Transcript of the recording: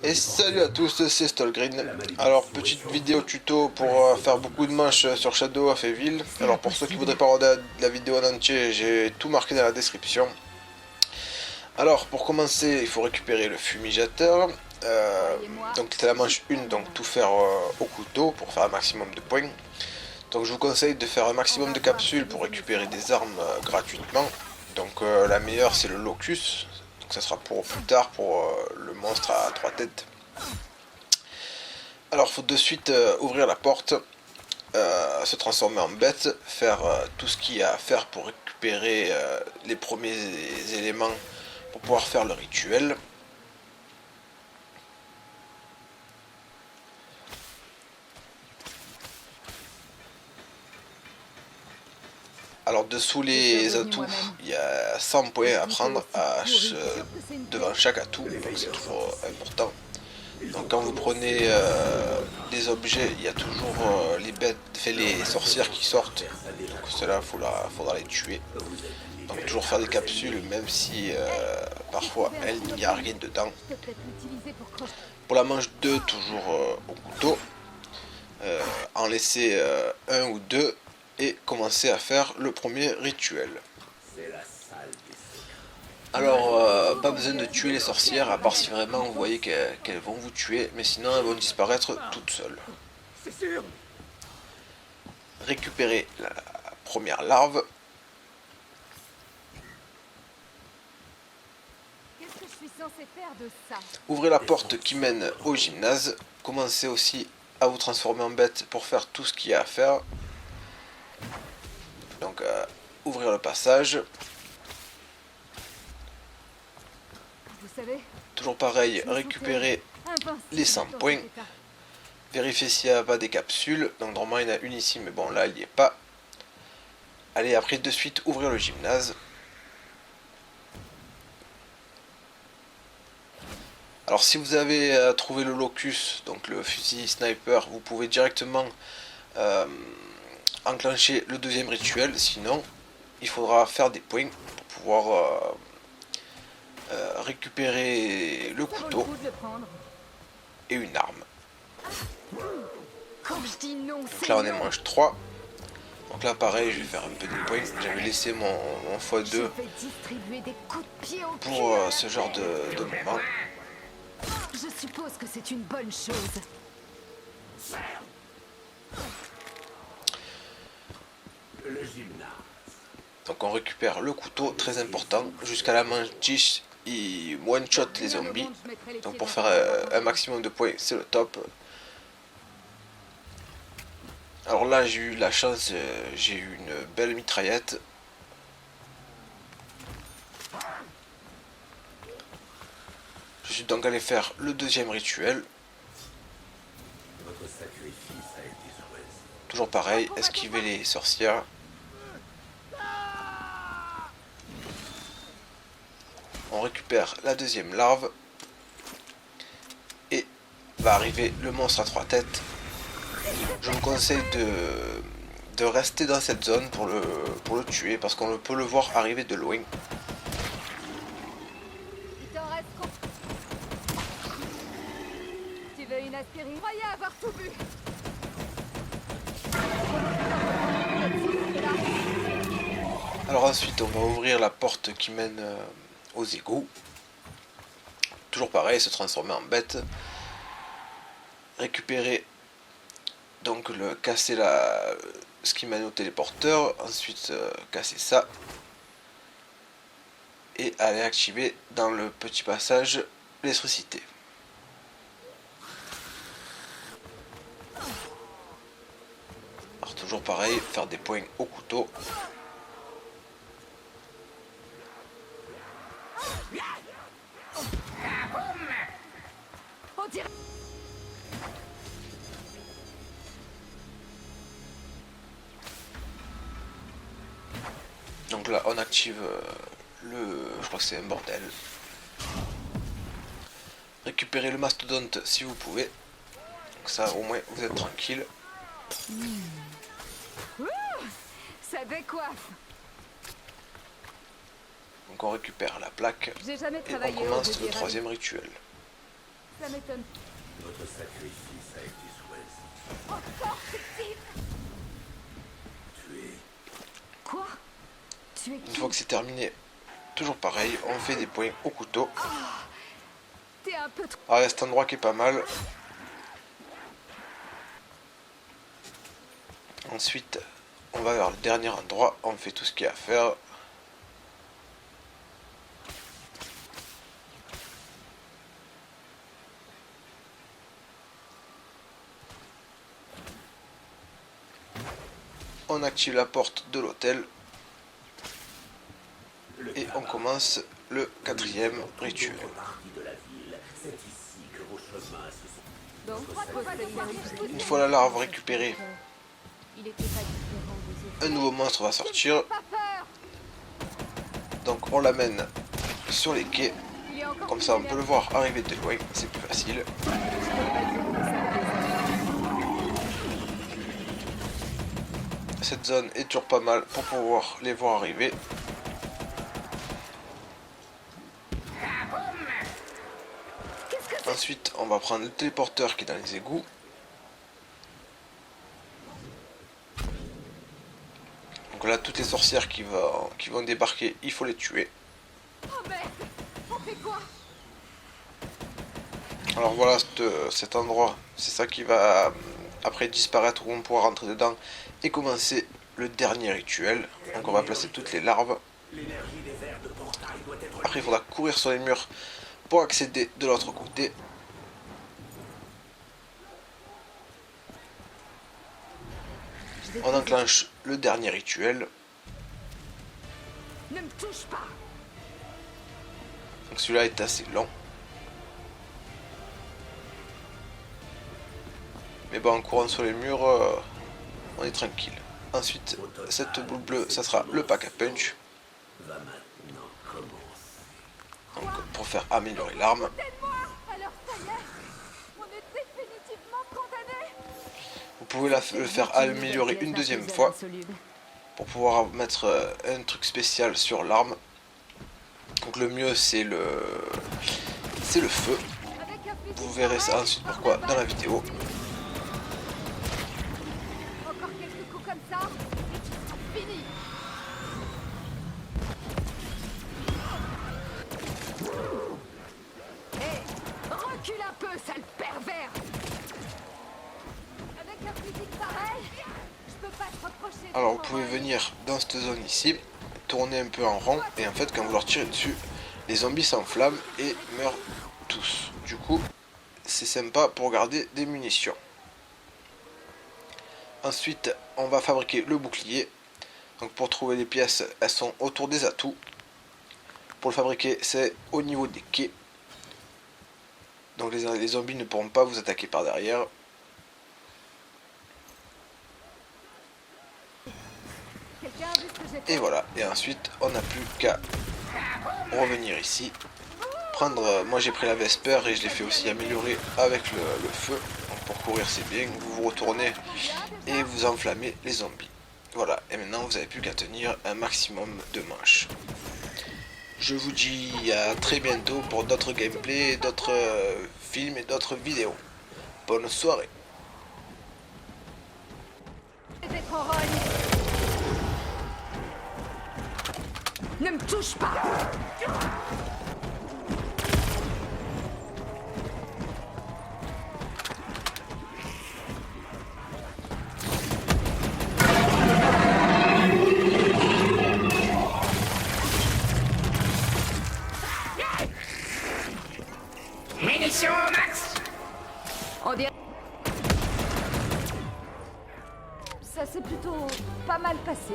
Et salut à tous, c'est Stolgreen. Alors, petite vidéo tuto pour faire beaucoup de manches sur Shadow of Evil. Alors, pour ceux qui voudraient pas regarder la vidéo en entier, j'ai tout marqué dans la description. Alors, pour commencer, il faut récupérer le fumigateur. Donc, c'est la manche 1, donc tout faire au couteau pour faire un maximum de points. Donc, je vous conseille de faire un maximum de capsules pour récupérer des armes gratuitement. Donc, la meilleure, c'est le Locus. Donc, ça sera pour plus tard pour le monstre à 3 têtes. Alors, il faut de suite ouvrir la porte, se transformer en bête, faire tout ce qu'il y a à faire pour récupérer les premiers éléments pour pouvoir faire le rituel. Alors, dessous les atouts, il y a 100 points à prendre devant chaque atout, donc c'est toujours important. Donc quand vous prenez des objets, il y a toujours les bêtes, les sorcières qui sortent. Donc cela, faudra les tuer. Donc toujours faire des capsules, même si parfois il n'y a rien dedans. Pour la manche 2, toujours au couteau. En laisser un ou deux et commencer à faire le premier rituel. Alors, pas besoin de tuer les sorcières, à part si vraiment vous voyez qu'elles vont vous tuer, mais sinon elles vont disparaître toutes seules. Récupérez la première larve. Ouvrez la porte qui mène au gymnase. Commencez aussi à vous transformer en bête pour faire tout ce qu'il y a à faire. Donc, ouvrir le passage. Toujours pareil, récupérer les 100 points. Vérifiez s'il n'y a pas des capsules. Donc normalement il y en a une ici, mais bon là il n'y est pas. Allez, après de suite ouvrir le gymnase. Alors si vous avez trouvé le locus, donc le fusil sniper, vous pouvez directement enclencher le deuxième rituel. Sinon il faudra faire des points pour pouvoir récupérer le couteau et une arme. Donc là on est manche 3. Donc là pareil, je vais faire un peu des points. J'avais laissé mon x2 pour ce genre de moment. Je suppose que c'est une bonne chose. Donc on récupère le couteau, très important. Jusqu'à la manche 10, il one-shot les zombies. Donc pour faire un maximum de points, c'est le top. Alors là j'ai eu la chance, j'ai eu une belle mitraillette. Je suis donc allé faire le deuxième rituel. Toujours pareil, esquiver les sorcières. On récupère la deuxième larve. Et va arriver le monstre à 3 têtes. Je vous conseille de rester dans cette zone pour le tuer, parce qu'on peut le voir arriver de loin. Tu veux une aspirine? Croyez avoir tout vu. Alors ensuite on va ouvrir la porte qui mène aux égouts. Toujours pareil, se transformer en bête. Récupérer donc casser ce qui mène au téléporteur. Ensuite casser ça. Et aller activer dans le petit passage l'électricité. Alors toujours pareil, faire des points au couteau. Donc là on active je crois que c'est un bordel. Récupérez le mastodonte si vous pouvez. Donc ça au moins vous êtes tranquille. Ça décoiffe. Donc on récupère la plaque J'ai jamais et on travaillé au commence le Gédéral. troisième rituel. Ça m'étonne. Votre sacrifice a été choisi. Encore ce type. Tué. Quoi? Tu es Une qui? fois que c'est terminé, toujours pareil, on fait des points au couteau. T'es un peu trop... Alors, il y a cet endroit qui est pas mal. Ensuite, on va vers le dernier endroit, on fait tout ce qu'il y a à faire. On active la porte de l'hôtel. Et on commence le 4e rituel. Partie de la ville, c'est ici que vos chemins se sont. Donc, on va devoir vérifier. Une fois la larve récupérée, Il était pas différent des autres. un nouveau monstre va sortir. Pas peur. Donc on l'amène sur les quais. Il est encore Comme plus ça on peut le énervé. voir arriver de loin, c'est plus facile. Cette zone est toujours pas mal pour pouvoir les voir arriver. Ensuite, on va prendre le téléporteur qui est dans les égouts. Donc là, toutes les sorcières qui vont débarquer, il faut les tuer. Oh merde. On fait quoi? Alors voilà, cet endroit, c'est ça qui va après disparaître, où on pourra rentrer dedans et commencer le dernier rituel. Donc on va placer toutes les larves. L'énergie des vers de portail doit être. Après, il faudra courir sur les murs pour accéder de l'autre côté. On enclenche le dernier rituel. Ne me touche pas. Donc celui-là est assez long. Mais bon, en courant sur les murs, on est tranquille. Ensuite, cette boule bleue, ça sera le pack à punch. Va maintenant commencer. Donc, pour faire améliorer l'arme. Aide-moi. Alors ça y est. On est définitivement condamnés. Vous pouvez le faire améliorer une deuxième fois pour pouvoir mettre un truc spécial sur l'arme. Donc le mieux c'est le feu. Avec un fusil Vous verrez ça pareil, ensuite pourquoi dans la vidéo. Encore quelques coups comme ça et tu seras fini. Hé, recule un peu, sale pervers. Avec un fusil pareil, je peux pas te reprocher. Alors vous pouvez venir dans cette zone ici, tourner un peu en rond et en fait quand vous leur tirez dessus, les zombies s'enflamment et meurent tous. Du coup, c'est sympa pour garder des munitions. Ensuite, on va fabriquer le bouclier. Donc pour trouver les pièces, elles sont autour des atouts. Pour le fabriquer, c'est au niveau des quais. Donc les zombies ne pourront pas vous attaquer par derrière. Quelqu'un a vu ce que j'ai fait? Et voilà, et ensuite on n'a plus qu'à revenir ici. Prendre, moi j'ai pris la Vesper et je l'ai fait aussi améliorer avec le feu. Donc pour courir c'est bien, vous vous retournez et vous enflammez les zombies. Voilà, et maintenant vous n'avez plus qu'à tenir un maximum de manches. Je vous dis à très bientôt pour d'autres gameplays, d'autres films et d'autres vidéos. Bonne soirée. D'être en rogne. Ne me touche pas. Munitions au max. On dirait... Ça s'est plutôt pas mal passé.